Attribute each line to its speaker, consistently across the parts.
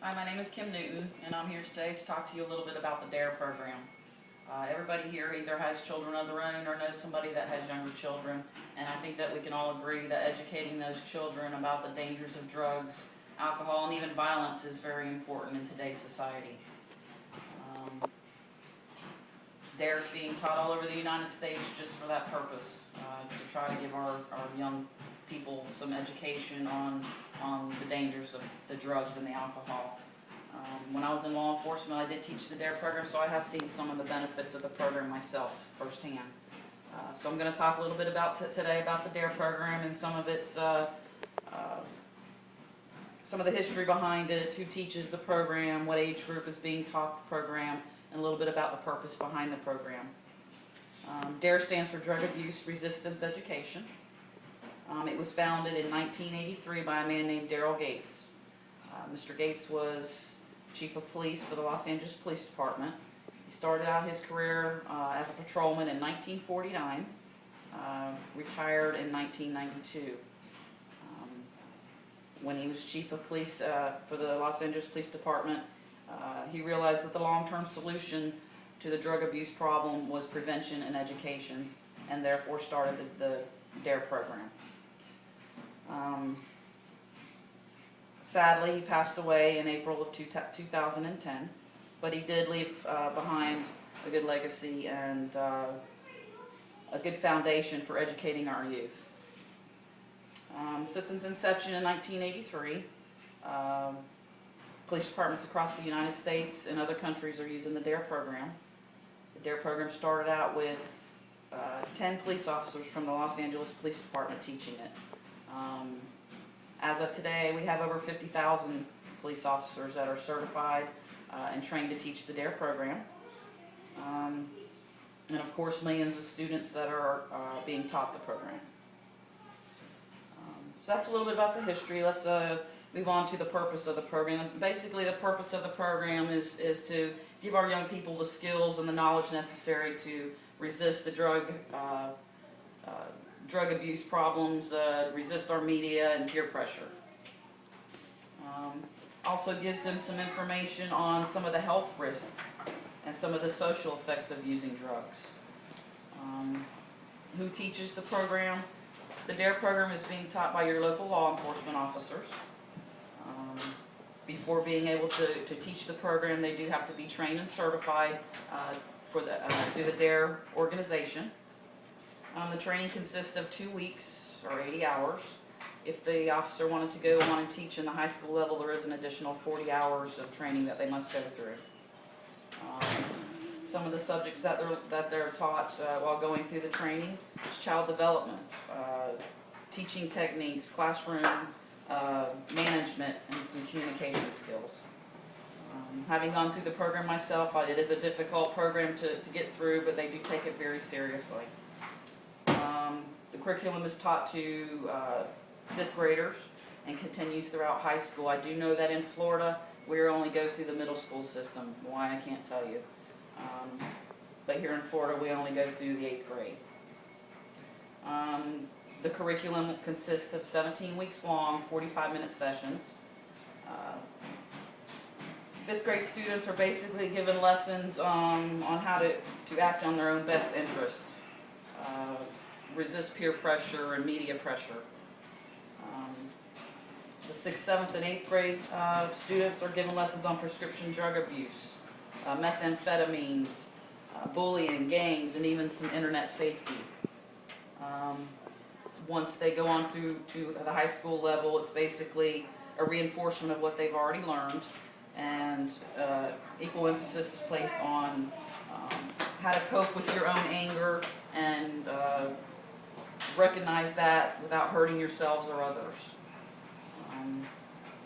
Speaker 1: Hi, my name is Kim Newton, and I'm here today to talk to you a little bit about the DARE program. Everybody here either has children of their own or knows somebody that has younger children, and I think that we can all agree that educating those children about the dangers of drugs, alcohol, and even violence is very important in today's society. DARE is being taught all over the United States just for that purpose, to try to give our young people some education on the dangers of the drugs and the alcohol. When I was in law enforcement, I did teach the DARE program, so I have seen some of the benefits of the program myself firsthand. So I'm going to talk a little bit about today about the DARE program and some of its some of the history behind it, who teaches the program, what age group is being taught the program, and a little bit about the purpose behind the program. DARE stands for Drug Abuse Resistance Education. It was founded in 1983 by a man named Daryl Gates. Mr. Gates was chief of police for the Los Angeles Police Department. He started out his career as a patrolman in 1949, retired in 1992. When he was chief of police for the Los Angeles Police Department, he realized that the long-term solution to the drug abuse problem was prevention and education, and therefore started the DARE program. Sadly, he passed away in April of 2010, but he did leave behind a good legacy and a good foundation for educating our youth. Since its inception in 1983, police departments across the United States and other countries are using the DARE program. The DARE program started out with 10 police officers from the Los Angeles Police Department teaching it. As of today, we have over 50,000 police officers that are certified and trained to teach the DARE program. And of course, millions of students that are being taught the program. So that's a little bit about the history. Let's move on to the purpose of the program. Basically, the purpose of the program is to give our young people the skills and the knowledge necessary to resist the drug abuse problems, resist our media and peer pressure. Also gives them some information on some of the health risks and some of the social effects of using drugs. Who teaches the program? The DARE program is being taught by your local law enforcement officers. Before being able to teach the program, they do have to be trained and certified through the DARE organization. The training consists of 2 weeks or 80 hours. If the officer wanted to go on and teach in the high school level, there is an additional 40 hours of training that they must go through. Some of the subjects that they're taught while going through the training is child development, teaching techniques, classroom management, and some communication skills. Having gone through the program myself, it is a difficult program to get through, but they do take it very seriously. The curriculum is taught to 5th graders and continues throughout high school. I do know that in Florida, we only go through the middle school system. Why, I can't tell you. But here in Florida, we only go through the 8th grade. The curriculum consists of 17 weeks long, 45-minute sessions. 5th grade students are basically given lessons on how to act on their own best interest, resist peer pressure and media pressure. The 6th, 7th, and 8th grade students are given lessons on prescription drug abuse, methamphetamines, bullying, gangs, and even some internet safety. Once they go on through to the high school level, it's basically a reinforcement of what they've already learned, and equal emphasis is placed on how to cope with your own anger and recognize that without hurting yourselves or others.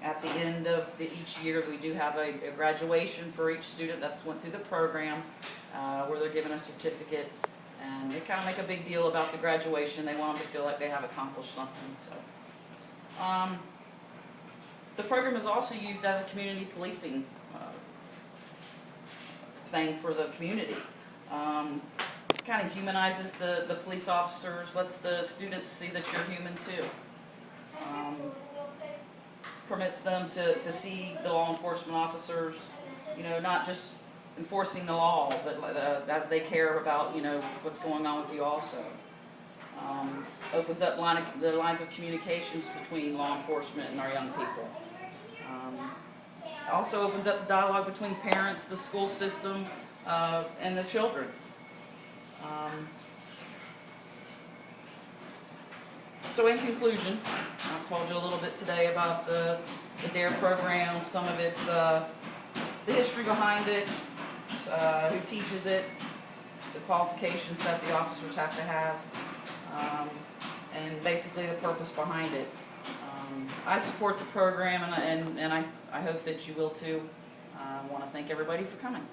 Speaker 1: At the end of each year, we do have a graduation for each student that's went through the program, where they're given a certificate, and they kind of make a big deal about the graduation. They want them to feel like they have accomplished something. So, the program is also used as a community policing thing for the community. Kind of humanizes the police officers, lets the students see that you're human too. permits them to see the law enforcement officers, you know, not just enforcing the law, but as they care about, you know, what's going on with you also. Opens up the lines of communications between law enforcement and our young people. Also opens up the dialogue between parents, the school system, and the children. So in conclusion, I've told you a little bit today about the DARE program, some of its, the history behind it, who teaches it, the qualifications that the officers have to have, and basically the purpose behind it. I support the program, and I hope that you will too. I want to thank everybody for coming.